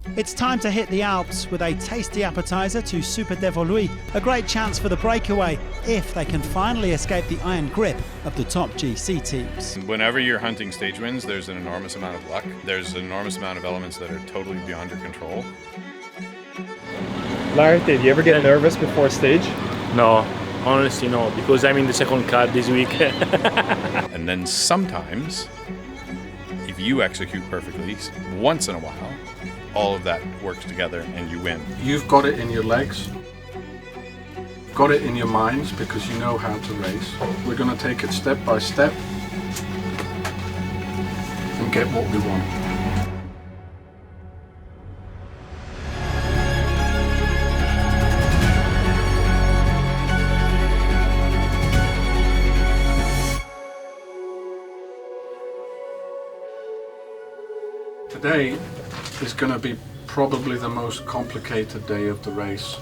It's time to hit the Alps with a tasty appetizer to Super Dévoluy, a great chance for the breakaway if they can finally escape the iron grip of the top GC teams. Whenever you're hunting stage wins, there's an enormous amount of luck. There's an enormous amount of elements that are totally beyond your control. Larry, did you ever get nervous before stage? No, honestly no, because I'm in the second cut this week. And then sometimes, if you execute perfectly, once in a while, all of that works together and you win. You've got it in your legs, got it in your minds because you know how to race. We're going to take it step by step and get what we want. Today is going to be probably the most complicated day of the race,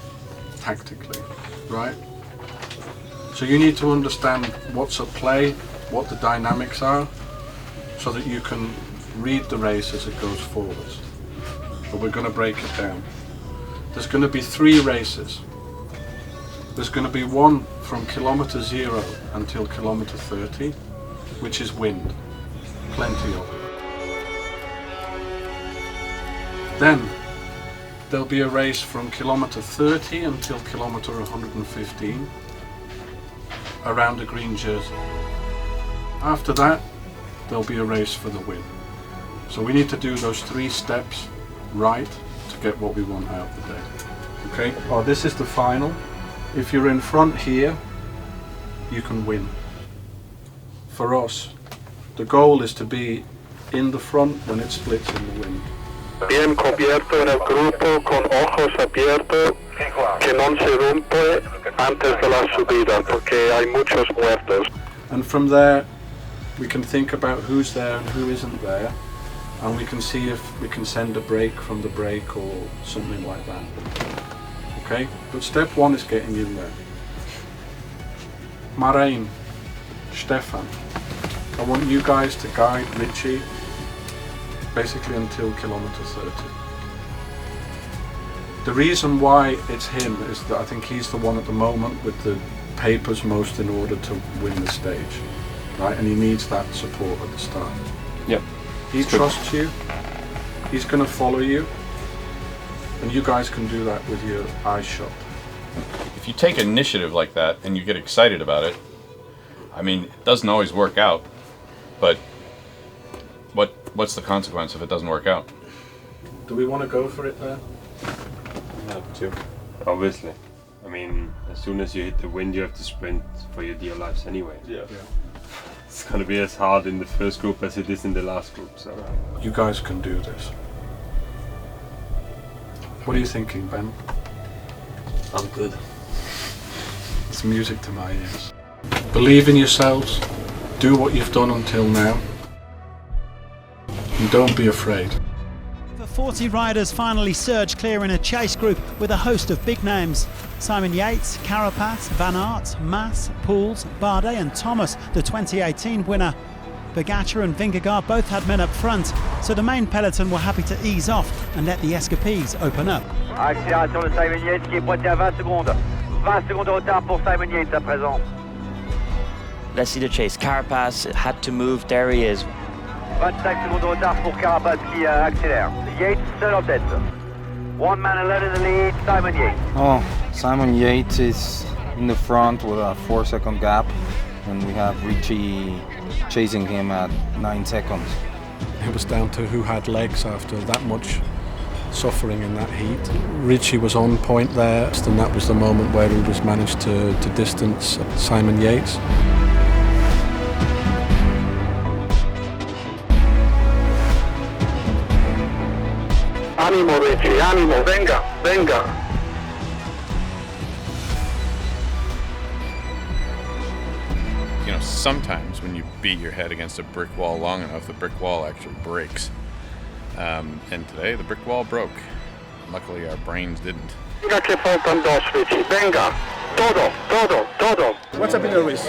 tactically, right? So you need to understand what's at play, what the dynamics are, so that you can read the race as it goes forwards. But we're going to break it down. There's going to be 3 races. There's going to be one from kilometer 0 until kilometer 30, which is wind, plenty of it. Then there'll be a race from kilometer 30 until kilometer 115 around a green jersey. After that, there'll be a race for the win. So we need to do those 3 steps right to get what we want out of the day. Okay? Oh, this is the final. If you're in front here, you can win. For us, the goal is to be in the front when it splits in the wind. Bien cubierto en el grupo con ojos abiertos, que no se rompe antes de la subida, porque hay muchos muertos. And from there, we can think about who's there and who isn't there, and we can see if we can send a break from the break or something like that. Okay? But step 1 is getting in there. Marijn, Stefan, I want you guys to guide Richie basically until kilometer 30. The reason why it's him is that I think he's the one at the moment with the papers most in order to win the stage, right? And he needs that support at the start. Yep. He trusts you, he's going to follow you, and you guys can do that with your eyes shut. If you take initiative like that and you get excited about it, I mean, it doesn't always work out, but what's the consequence if it doesn't work out? Do we want to go for it there? You have to, obviously. I mean, as soon as you hit the wind, you have to sprint for your dear lives anyway. Yeah. It's going to be as hard in the first group as it is in the last group. So You guys can do this. What are you thinking, Ben? I'm good. It's music to my ears. Believe in yourselves, do what you've done until now, and don't be afraid. The 40 riders finally surge clear in a chase group with a host of big names. Simon Yates, Carapaz, Van Aert, Mas, Pouls, Bardet and Thomas, the 2018 winner. Pogačar and Vingegaard both had men up front, so the main peloton were happy to ease off and let the escapees open up. Accélération de Simon Yates qui est pointé à 20 secondes. 20 secondes de retard pour Simon Yates à présent. Let's see the chase. Carapaz had to move. There he is. 25 secondes de retard pour Carapaz qui accélère. Yates seul en tête. One man alone in the lead, Simon Yates. Oh, Simon Yates is in the front with a 4-second gap, and we have Richie chasing him at 9 seconds. It was down to who had legs after that much suffering in that heat. Richie was on point there, and that was the moment where he was managed to distance Simon Yates. Ánimo, Richie, ánimo, venga, venga. You know, sometimes when you beat your head against a brick wall long enough, the brick wall actually breaks. And today the brick wall broke. Luckily our brains didn't. Venga que faltan 2, Richie, venga. Todo, todo, todo. What's up in the race?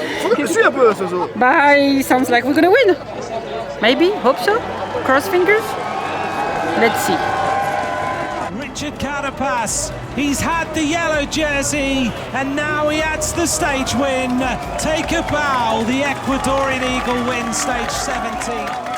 Bye, sounds like we're gonna win. Maybe, hope so. Cross fingers. Let's see. Richard Carapaz. He's had the yellow jersey and now he adds the stage win. Take a bow, the Ecuadorian Eagle wins stage 17.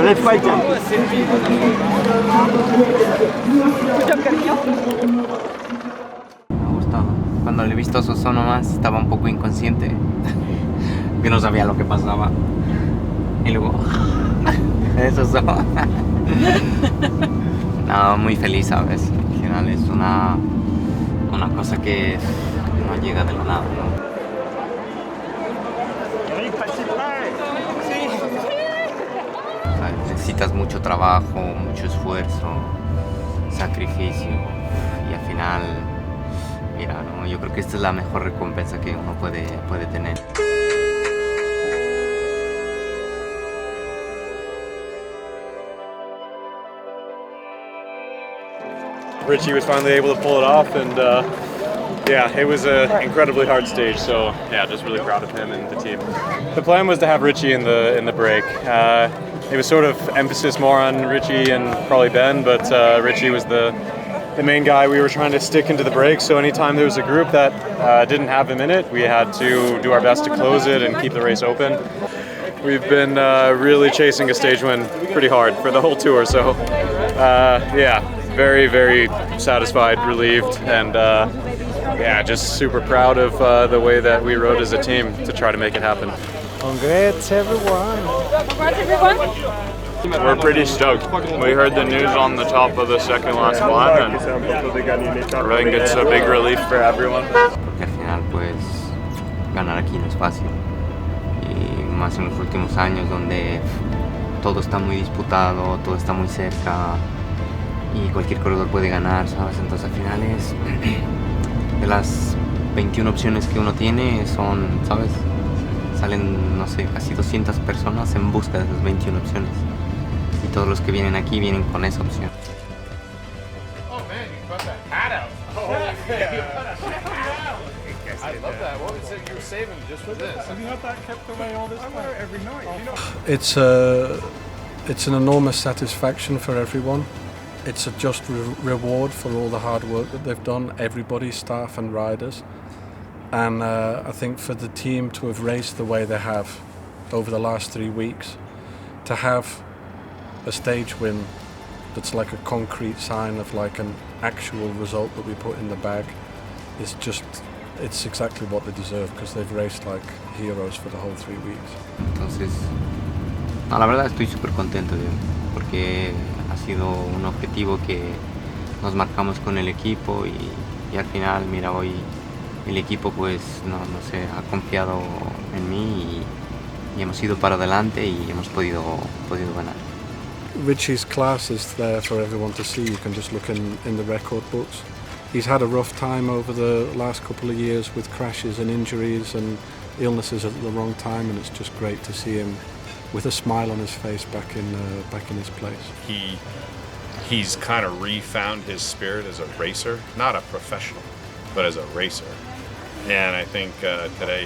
Me ha gustado. Cuando le he visto su son nomás estaba un poco inconsciente, que no sabía lo que pasaba. Y luego, eso son. No, muy feliz, ¿sabes? Al final es una cosa que no llega de la nada, ¿no? Necesitas mucho trabajo, mucho esfuerzo, sacrificio y al final, mira, ¿no? Yo creo que esta es la mejor recompensa que uno puede tener. Richie was finally able to pull it off, and yeah, it was an incredibly hard stage, so yeah, just really proud of him and the team. The plan was to have Richie in the break. It was sort of emphasis more on Richie and probably Ben, but Richie was the main guy we were trying to stick into the break, so anytime there was a group that didn't have him in it, we had to do our best to close it and keep the race open. We've been really chasing a stage win pretty hard for the whole tour, so yeah, very, very satisfied, relieved, and yeah, just super proud of the way that we rode as a team to try to make it happen. Congrats everyone! Congrats everyone! We're pretty stoked. We heard the news on the top of the second last one, and I think it's a big relief for everyone. Porque al final, pues, ganar aquí no es fácil. Y más en los últimos años donde todo está muy disputado, todo está muy cerca y cualquier corredor puede ganar, ¿sabes? Entonces al final es de las 21 opciones que uno tiene son, ¿sabes? Salen, no sé, casi 200 personas en busca de esas 21 opciones. Y todos los que vienen aquí vienen con esa opción. Oh man, you brought that hat out. Oh yeah, you brought that hat out. I love that. What was it you were saving just for this? Have you had that kept away all this time? I wear it every night. You know. It's an enormous satisfaction for everyone. It's a just reward for all the hard work that they've done, everybody, staff and riders. And I think for the team to have raced the way they have over the last 3 weeks, to have a stage win that's like a concrete sign of like an actual result that we put in the bag is just, it's exactly what they deserve because they've raced like heroes for the whole 3 weeks. Entonces, no, la verdad estoy súper contento, porque ha sido un objetivo que nos marcamos con el equipo y al final, mira, hoy el equipo pues no sé, ha confiado en mí y hemos ido para adelante y hemos podido ganar. Richie's class is there for everyone to see. You can just look in the record books. He's had a rough time over the last couple of years with crashes and injuries and illnesses at the wrong time, and it's just great to see him with a smile on his face back in his place. He's kind of refound his spirit as a racer, not a professional, but as a racer. And I think today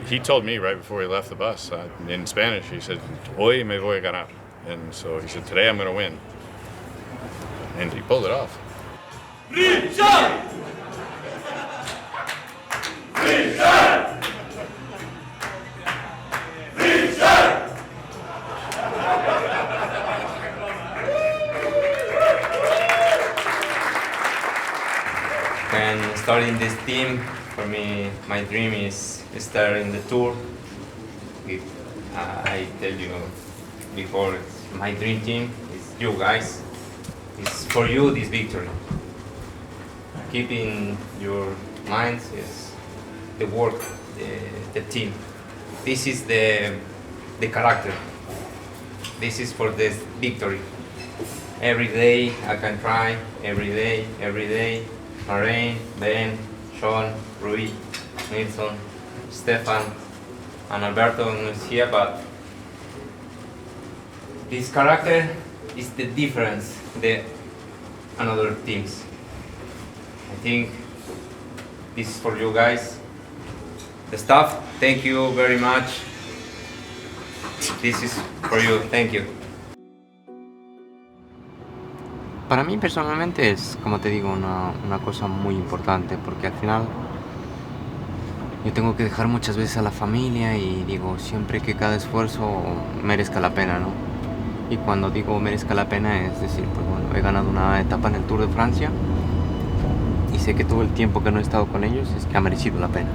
he told me right before he left the bus in Spanish, he said, "Hoy me voy a ganar." And so he said, "Today I'm going to win." And he pulled it off. Richie! Richie! When starting this team, for me, my dream is starting the tour. I tell you before, my dream team is you guys. It's for you this victory. Keep in your minds is the work, the team. This is the character. This is for this victory. Every day I can try, every day. Lorraine, Ben, Sean, Rui, Nilsson, Stefan, and Alberto is here, but this character is the difference, the another teams. I think this is for you guys. The staff, thank you very much. This is for you, thank you. Para mí personalmente es, como te digo, una cosa muy importante, porque al final yo tengo que dejar muchas veces a la familia y digo siempre que cada esfuerzo merezca la pena, ¿no? Y cuando digo merezca la pena es decir, pues bueno, he ganado una etapa en el Tour de Francia y sé que todo el tiempo que no he estado con ellos es que ha merecido la pena.